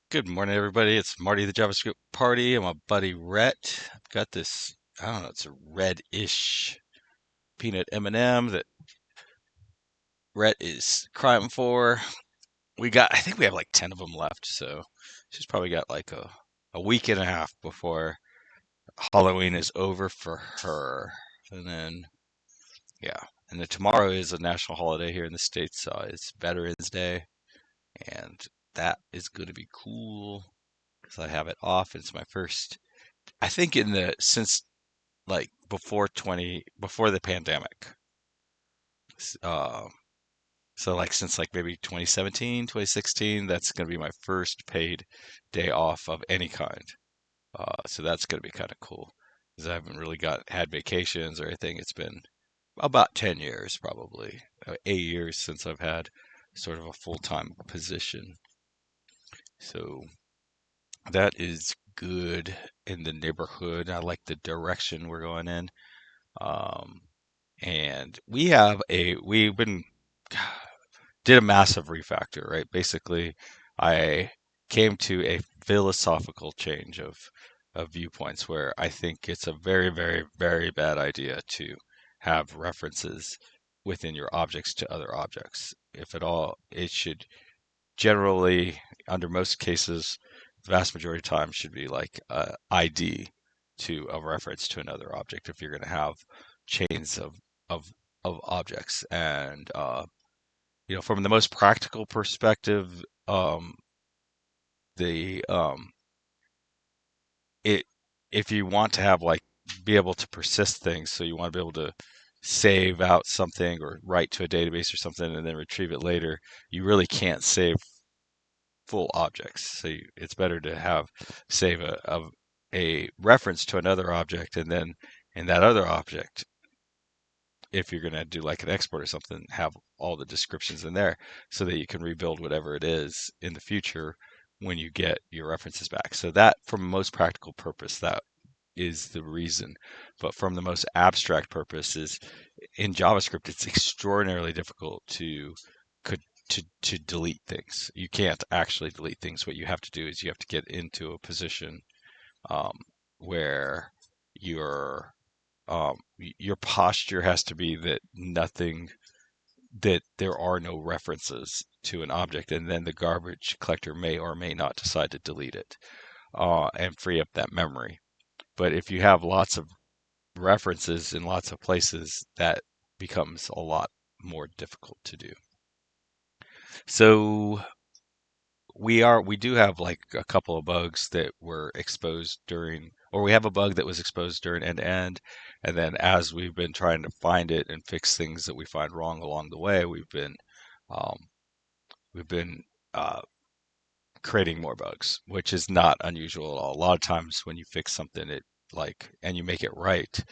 Good morning, everybody. It's Marty, the JavaScript party. I'm a buddy Rhett. I've got this, I don't know, it's a red-ish peanut M&M that Rhett is crying for. I think we have like 10 of them left, so she's probably got like a week and a half before Halloween is over for her. And then, yeah. And then tomorrow is a national holiday here in the States. It's Veterans Day, and that is going to be cool because I have it off. It's my first, I think, since like before the pandemic. Uh, so like since like maybe 2017, 2016, that's going to be my first paid day off of any kind. So that's going to be kind of cool because I haven't really had vacations or anything. It's been about 10 years, probably 8 years since I've had sort of a full-time position. So that is good in the neighborhood. I like the direction we're going in. Um, and we've been did a massive refactor, right? Basically, I came to a philosophical change of viewpoints where I think it's a very, very, very bad idea to have references within your objects to other objects. If at all, it should generally, under most cases, the vast majority of time should be like a ID to a reference to another object if you're going to have chains of of objects. And from the most practical perspective, the it if you want to have like be able to persist things, so you want to be able to save out something or write to a database or something and then retrieve it later, you really can't save full objects. So it's better to have save a reference to another object, and then in that other object, if you're going to do like an export or something, have all the descriptions in there so that you can rebuild whatever it is in the future when you get your references back. So that, from a most practical purpose, that is the reason. But from the most abstract purposes, in JavaScript, it's extraordinarily difficult to delete things. You can't actually delete things. What you have to do is you have to get into a position um, where your your posture has to be that there are no references to an object, and then the garbage collector may or may not decide to delete it and free up that memory. But if you have lots of references in lots of places, that becomes a lot more difficult to do. So we do have like a couple of bugs that were exposed during, or we have a bug that was exposed during end to end, and then as we've been trying to find it and fix things that we find wrong along the way, um, we've been creating more bugs, which is not unusual at all. A lot of times when you fix something, and you make it right,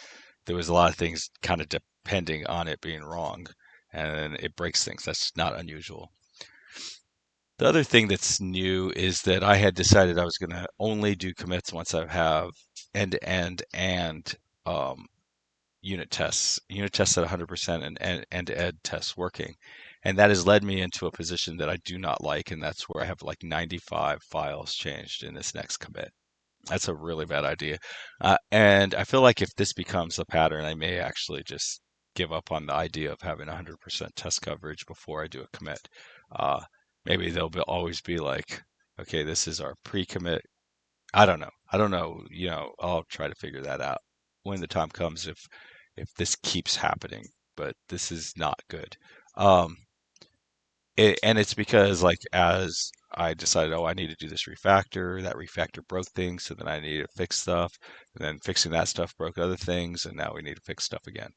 there was a lot of things kind of depending on it being wrong, and it breaks things. That's not unusual. The other thing that's new is that I had decided I was going to only do commits once I have end-to-end and um, unit tests at 100% and end-to-end tests working. And that has led me into a position that I do not like, and that's where I have like 95 files changed in this next commit. That's a really bad idea. And I feel like if this becomes a pattern, I may actually just give up on the idea of having 100% test coverage before I do a commit. Uh, Maybe always be like, okay, this is our pre-commit. I don't know. I don't know. I'll try to figure that out when the time comes if this keeps happening. But this is not good. Um, and it's because like as I decided, oh, I need to do this refactor. That refactor broke things, so then I needed to fix stuff, and then fixing that stuff broke other things, and now we need to fix stuff again.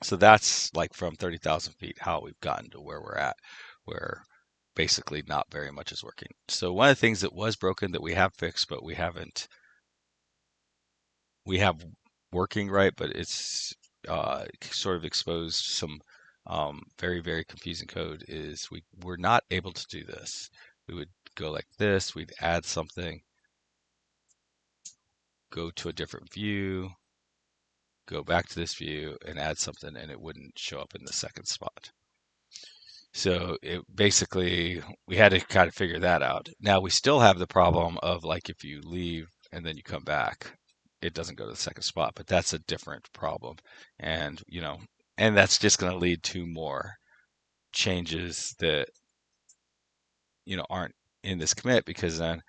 So that's like from 30,000 feet how we've gotten to where we're at, where basically not very much is working. So one of the things that was broken that we have fixed, but we have working right, but it's sort of exposed some very, very confusing code is we're not able to do this. We would go like this, we'd add something, go to a different view, go back to this view and add something, and it wouldn't show up in the second spot. So it basically we had to kind of figure that out. Now we still have the problem of like if you leave and then you come back, it doesn't go to the second spot, but that's a different problem. And and that's just going to lead to more changes that aren't in this commit because then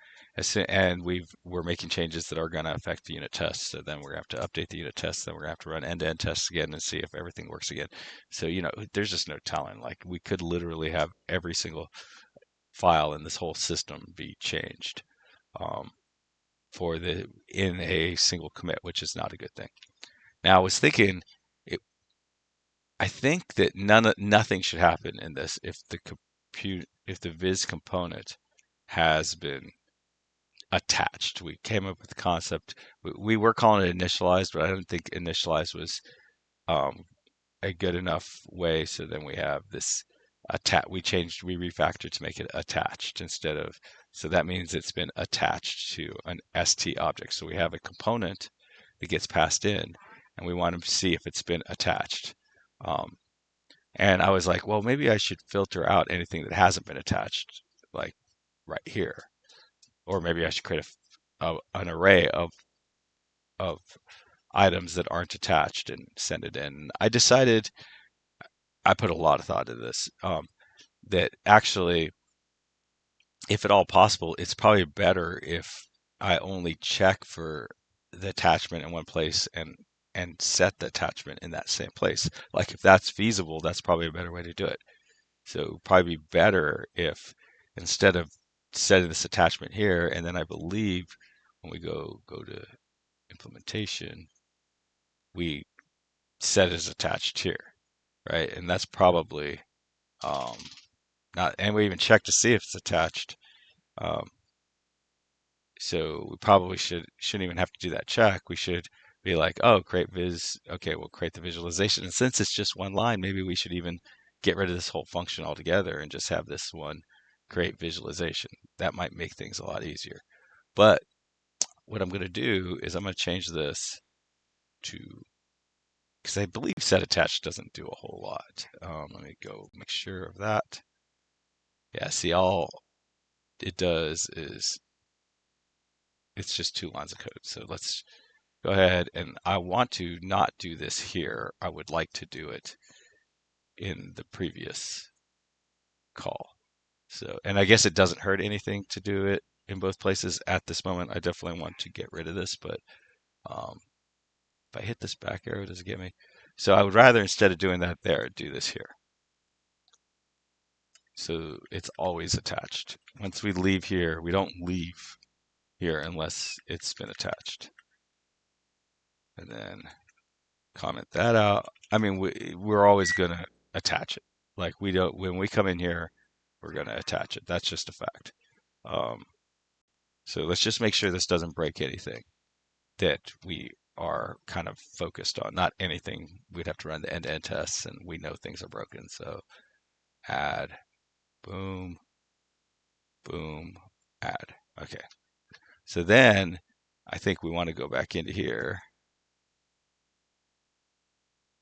and we're making changes that are going to affect the unit tests. So then we're going to have to update the unit tests. Then we're going to have to run end-to-end tests again and see if everything works again. So there's just no telling. Like we could literally have every single file in this whole system be changed um, in a single commit, which is not a good thing. Now I was thinking, it, I think that nothing should happen in this if the viz component has been attached. We came up with the concept. We were calling it initialized, but I don't think initialized was um, a good enough way. So then we have this we refactored to make it attached instead of, so that means it's been attached to an ST object. So we have a component that gets passed in and we want to see if it's been attached. Um, and I was like, well, maybe I should filter out anything that hasn't been attached, like right here. Or maybe I should create an array of items that aren't attached and send it in. I decided, I put a lot of thought into this, that actually, if at all possible, it's probably better if I only check for the attachment in one place and set the attachment in that same place. Like if that's feasible, that's probably a better way to do it. So it would probably be better if instead of setting this attachment here, and then I believe when we go to implementation, we set it as attached here, right? And that's probably um, not, and we even check to see if it's attached. Um, so we probably shouldn't even have to do that check. We should be like, oh, create viz. Okay, we'll create the visualization. And since it's just one line, maybe we should even get rid of this whole function altogether and just have this one create visualization. That might make things a lot easier. But what I'm going to do is I'm going to change this to, because I believe set attached doesn't do a whole lot. Let me go make sure of that. Yeah, see, all it does is it's just 2 lines of code. So let's go ahead, and I want to not do this here. I would like to do it in the previous call. So, and I guess it doesn't hurt anything to do it in both places at this moment. I definitely want to get rid of this, but um, if I hit this back arrow, does it get me? So I would rather, instead of doing that there, do this here. So it's always attached. Once we leave here, we don't leave here unless it's been attached. And then comment that out. I mean, we're always going to attach it. Like we don't, when we come in here, we're going to attach it. That's just a fact. Um, so let's just make sure this doesn't break anything that we are kind of focused on. Not anything. We'd have to run the end-to-end tests and we know things are broken. So add, boom, boom, add. Okay. So then I think we want to go back into here.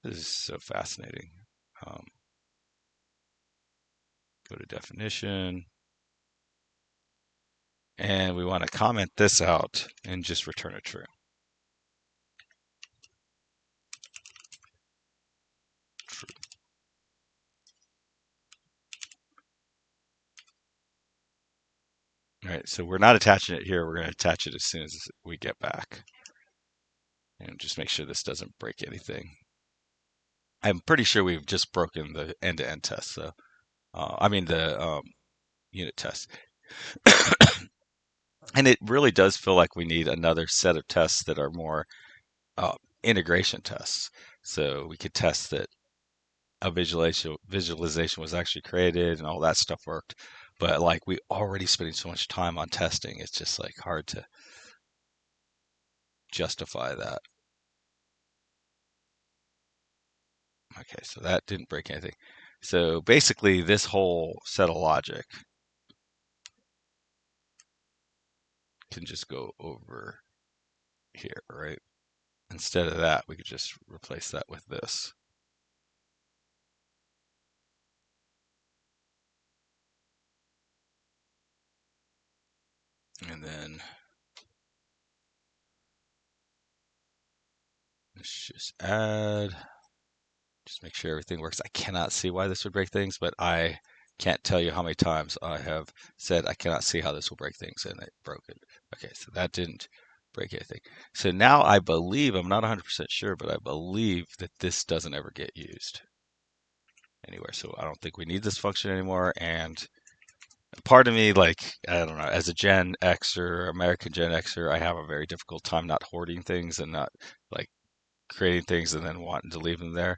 This is so fascinating. Um, go to definition. And we want to comment this out and just return a true. True. All right, so we're not attaching it here. We're going to attach it as soon as we get back. And just make sure this doesn't break anything. I'm pretty sure we've just broken the end-to-end test. So, I mean the unit test. And it really does feel like we need another set of tests that are more integration tests. So we could test that a visualization was actually created and all that stuff worked. But like we already spending so much time on testing, it's just like hard to justify that. Okay, so that didn't break anything. So basically this whole set of logic can just go over here, right? Instead of that, we could just replace that with this. And then let's just add, just make sure everything works. I cannot see why this would break things, but I can't tell you how many times I have said I cannot see how this will break things, and it broke it. Okay, so that didn't break anything. So now I believe, I'm not 100% sure, but I believe that this doesn't ever get used anywhere. So I don't think we need this function anymore. And part of me, like, I don't know, as a Gen Xer, American Gen Xer, I have a very difficult time not hoarding things and not like creating things and then wanting to leave them there.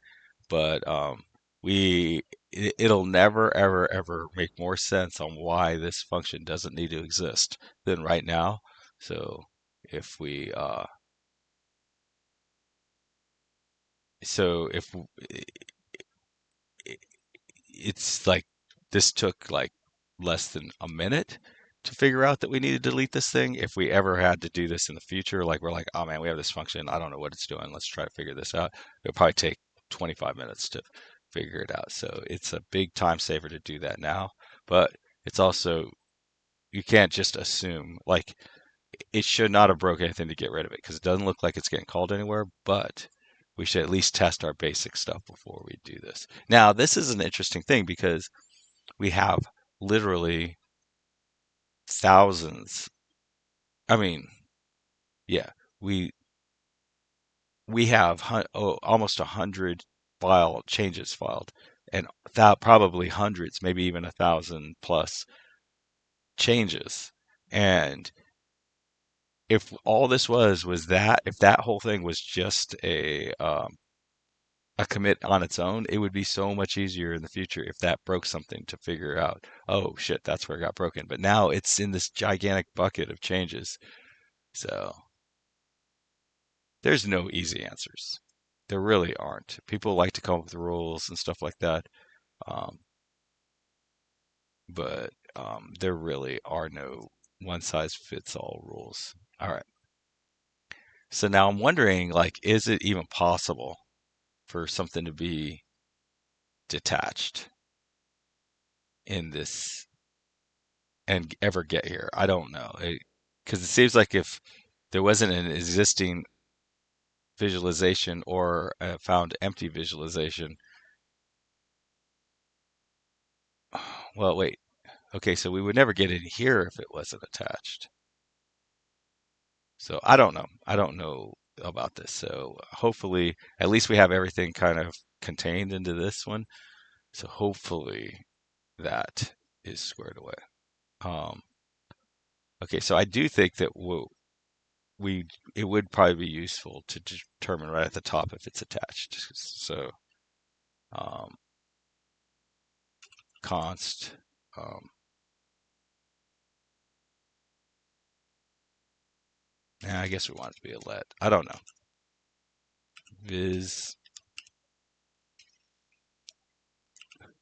But it'll never ever ever make more sense on why this function doesn't need to exist than right now. So if we so if it's like this took like less than a minute to figure out that we need to delete this thing. If we ever had to do this in the future, like we're like, oh man, we have this function, I don't know what it's doing. Let's try to figure this out. It'll probably take 25 minutes to figure it out. So it's a big time saver to do that now. But it's also, you can't just assume like it should not have broke anything to get rid of it because it doesn't look like it's getting called anywhere, but we should at least test our basic stuff before we do this. Now, this is an interesting thing because we have literally thousands. I mean, yeah, we we have almost 100 file changes filed, and that probably hundreds, maybe even 1,000 plus changes. And if all this was that, if that whole thing was just a commit on its own, it would be so much easier in the future if that broke something to figure out, oh shit, that's where it got broken. But now it's in this gigantic bucket of changes. So there's no easy answers. There really aren't. People like to come up with rules and stuff like that. Um, but there really are no one size fits all rules. All right. So now I'm wondering, like, is it even possible for something to be detached in this and ever get here? I don't know. Because it seems like if there wasn't an existing visualization or a found empty visualization, well, wait. Okay, so we would never get in here if it wasn't attached. So I don't know. I don't know about this. So hopefully, at least we have everything kind of contained into this one. So hopefully that is squared away. Um, okay, so I do think that we it would probably be useful to determine right at the top if it's attached. So um, const um, yeah, I guess we want it to be a let. I don't know. Viz,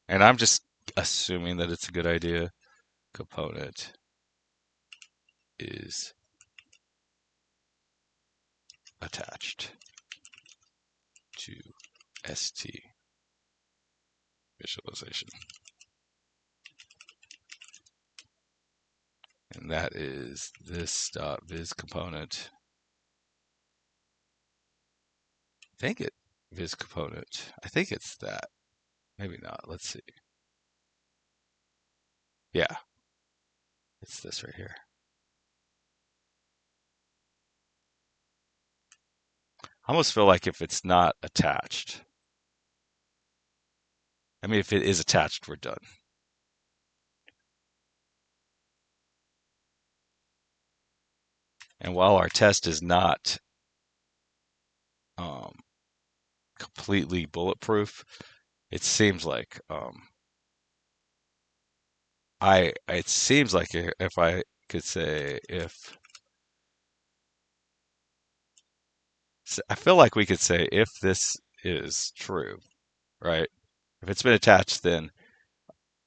and I'm just assuming that it's a good idea. Component is attached to ST visualization. And that is this dot viz component. I think it viz component. I think it's that. Maybe not. Let's see. Yeah, it's this right here. I almost feel like if it's not attached, I mean, if it is attached, we're done. And while our test is not um, completely bulletproof, it seems like it seems like if I could say if I feel like we could say if this is true, right? If it's been attached, then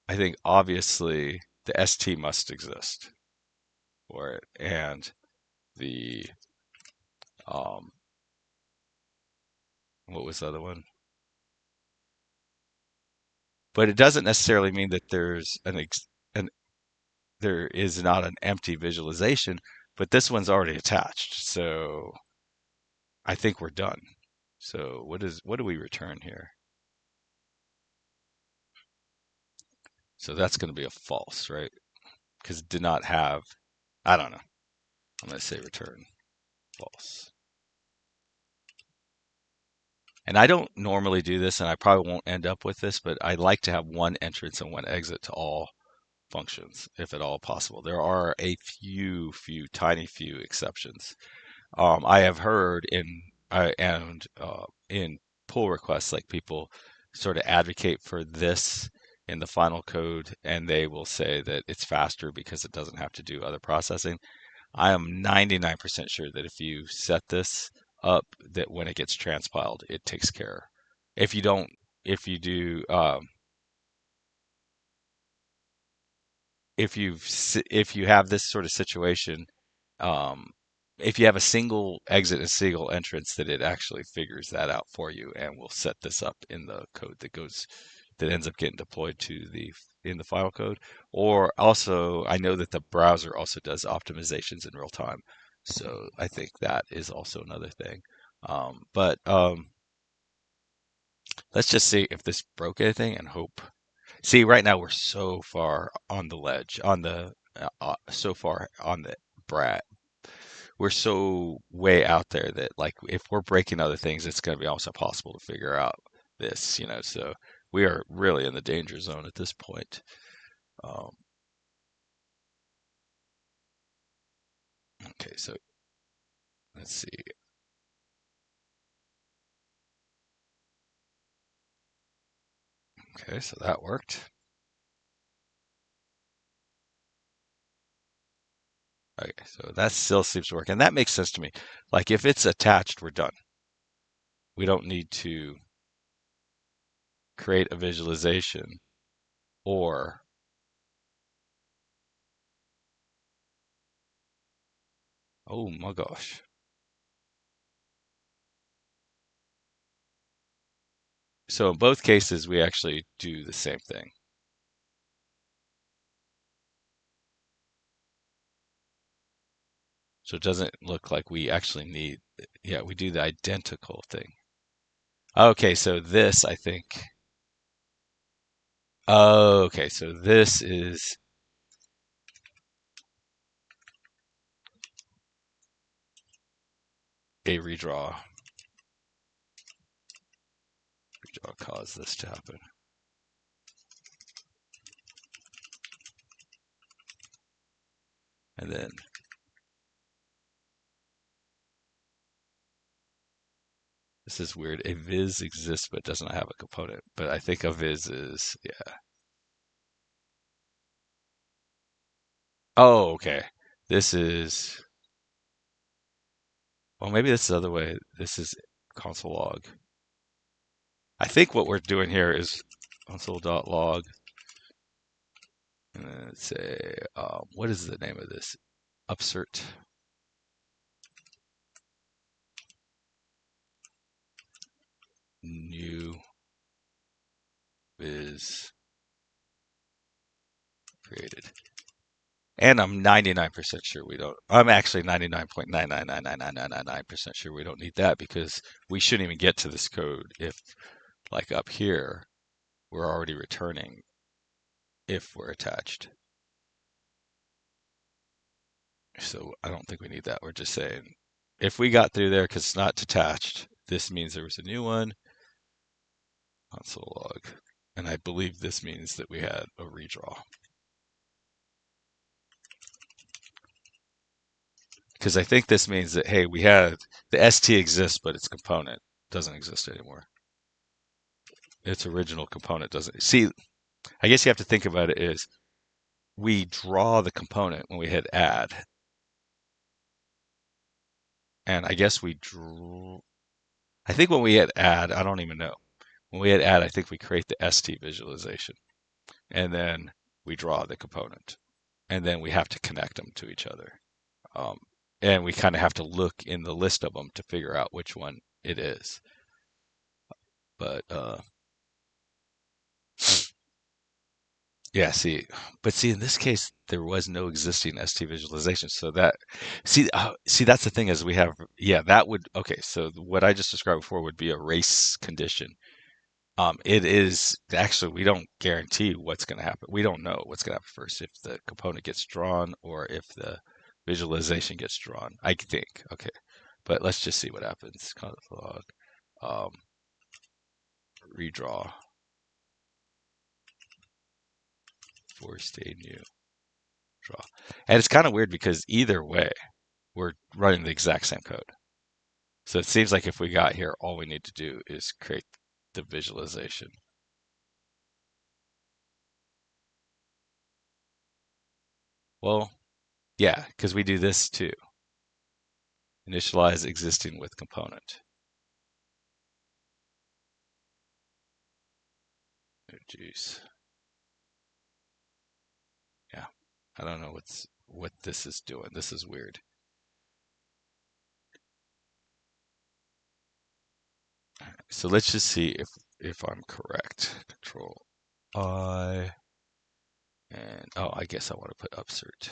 I think obviously the ST must exist for it, and the um, what was the other one? But it doesn't necessarily mean that there's an there is not an empty visualization, but this one's already attached. So I think we're done. So what do we return here? So that's going to be a false, right? Because it did not have, I don't know. I'm going to say return false. And I don't normally do this, and I probably won't end up with this, but I like to have one entrance and one exit to all functions, if at all possible. There are a tiny few exceptions. I have heard in pull requests, like people sort of advocate for this in the final code, and they will say that it's faster because it doesn't have to do other processing. I am 99% sure that if you set this up, that when it gets transpiled, it takes care. If you don't, if you do, if you have this sort of situation, um, if you have a single exit and a single entrance, that it actually figures that out for you and will set this up in the code that ends up getting deployed to the in the final code. Or also, I know that the browser also does optimizations in real time, so I think that is also another thing. But let's just see if this broke anything and hope. See, right now we're so far on the ledge, so far on the brat. We're so way out there that like if we're breaking other things, it's going to be almost impossible to figure out this, you know. So we are really in the danger zone at this point. Um, okay, so let's see. Okay, so that worked. Okay, so that still seems to work, and that makes sense to me. Like if it's attached, we're done. We don't need to create a visualization or oh my gosh. So in both cases, we actually do the same thing. So it doesn't look like we actually need, yeah, we do the identical thing. Okay, so this, I think, oh, okay, so this is a redraw. Redraw caused this to happen. And then this is weird. A viz exists but does not have a component. But I think a viz is, yeah. Oh, okay. This is, well, maybe this is the other way. This is console log. I think what we're doing here is console.log. And then say, what is the name of this? Upsert. New viz created. And I'm 99% sure we don't. I'm actually 99.9999999% sure we don't need that because we shouldn't even get to this code if, like up here, we're already returning if we're attached. So I don't think we need that. We're just saying if we got through there because it's not attached, this means there was a new one. Console log. And I believe this means that we had a redraw. Because I think this means that, hey, we had the ST exists, but its component doesn't exist anymore. Its original component doesn't. See, I guess you have to think about it is we draw the component when we hit add. And I guess we drew, I think when we hit add, I don't even know. When we hit add, I think we create the ST visualization. And then we draw the component. And then we have to connect them to each other. Um, and we kind of have to look in the list of them to figure out which one it is. But Yeah, see, in this case, there was no existing ST visualization. So that, see, that's the thing is we have, yeah, that would, okay. So what I just described before would be a race condition. It is actually, we don't guarantee what's going to happen. We don't know what's going to happen first, if the component gets drawn or if the visualization gets drawn, I think. Okay, but let's just see what happens. Conf log, um, redraw, forced a new draw. And it's kind of weird because either way, we're running the exact same code. So it seems like if we got here, all we need to do is create the visualization. Well, yeah, because we do this too. Initialize existing with component. Oh, geez. Yeah. I don't know what this is doing. This is weird. So let's just see if I'm correct. Control I, and oh, I guess I want to put upsert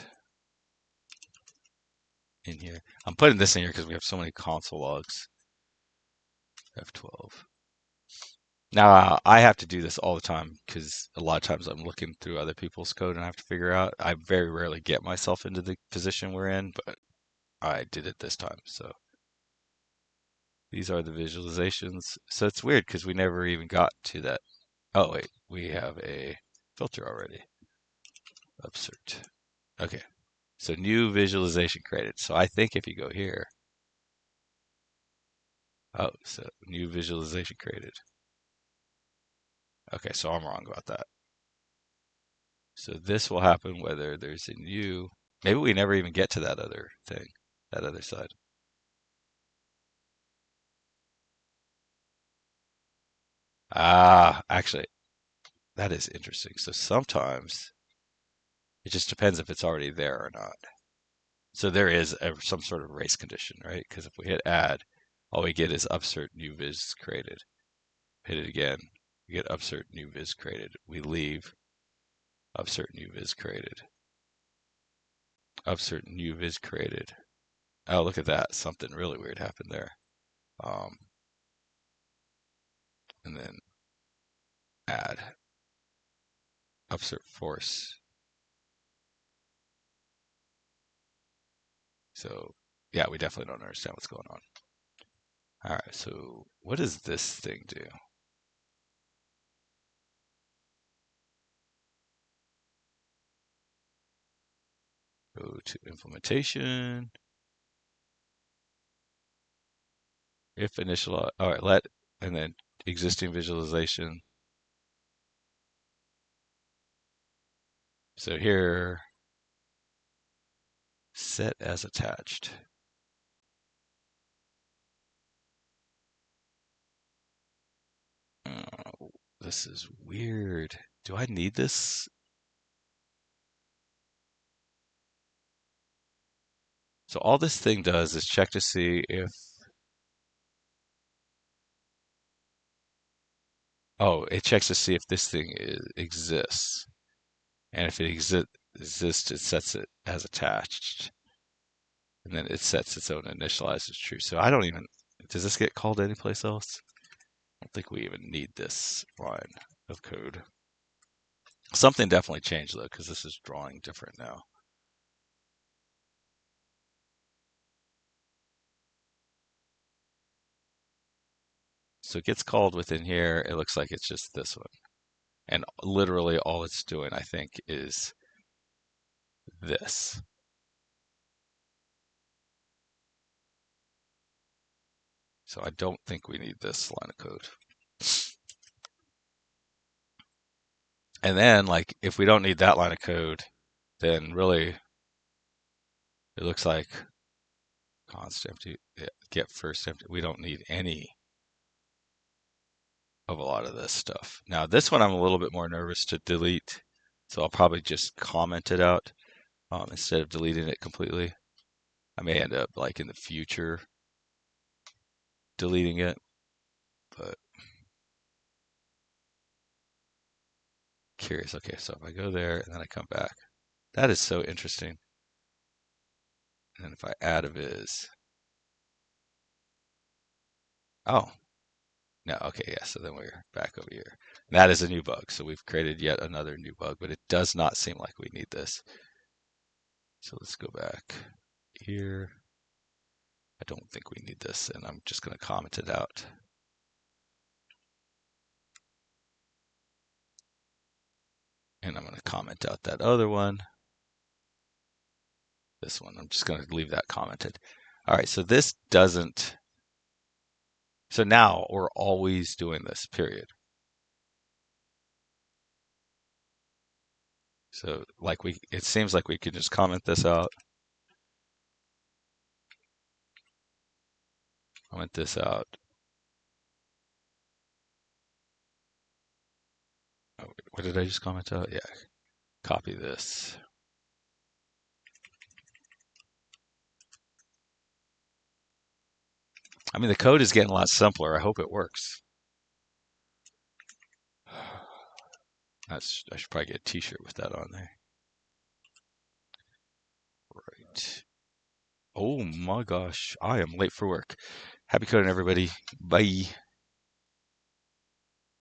in here. I'm putting this in here because we have so many console logs. F12. Now, I have to do this all the time because a lot of times I'm looking through other people's code and I have to figure out. I very rarely get myself into the position we're in, but I did it this time. So these are the visualizations. So it's weird because we never even got to that. Oh, wait, we have a filter already. Upsert. Okay, so new visualization created. So I think if you go here, oh, so new visualization created. Okay, so I'm wrong about that. So this will happen whether there's a new, maybe we never even get to that other thing, that other side. Ah, actually, that is interesting. So sometimes it just depends if it's already there or not. So there is some sort of race condition, right? Because if we hit add, all we get is upsert new viz created. Hit it again, we get upsert new viz created. We leave, upsert new viz created. Upsert new viz created. Oh, look at that. Something really weird happened there. Um, and then add upsert force. So yeah, we definitely don't understand what's going on. All right, so what does this thing do? Go to implementation. If initial, all right, and then existing visualization. So here, set as attached. Oh, this is weird. Do I need this? So all this thing does is check to see if, oh, it checks to see if this thing exists. And if it exists, it sets it as attached. And then it sets its own initialize as true. So I don't even, does this get called anyplace else? I don't think we even need this line of code. Something definitely changed though, because this is drawing different now. So it gets called within here. It looks like it's just this one. And literally all it's doing, I think, is this. So I don't think we need this line of code. And then, like, if we don't need that line of code, then really it looks like const empty, get first empty. We don't need any of a lot of this stuff. Now, this one I'm a little bit more nervous to delete, so I'll probably just comment it out instead of deleting it completely. I may end up, like, in the future deleting it, but curious. Okay, so if I go there and then I come back, that is so interesting. And then if I add a viz, oh, no, okay, yeah, so then we're back over here. And that is a new bug. So we've created yet another new bug, but it does not seem like we need this. So let's go back here. I don't think we need this, and I'm just going to comment it out. And I'm going to comment out that other one. This one, I'm just going to leave that commented. All right, so this doesn't, so now we're always doing this, period. So like it seems like we can just comment this out. Comment this out. Oh, what did I just comment out? Yeah, copy this. I mean, the code is getting a lot simpler. I hope it works. I should probably get a t-shirt with that on there. Right. Oh my gosh, I am late for work. Happy coding, everybody. Bye.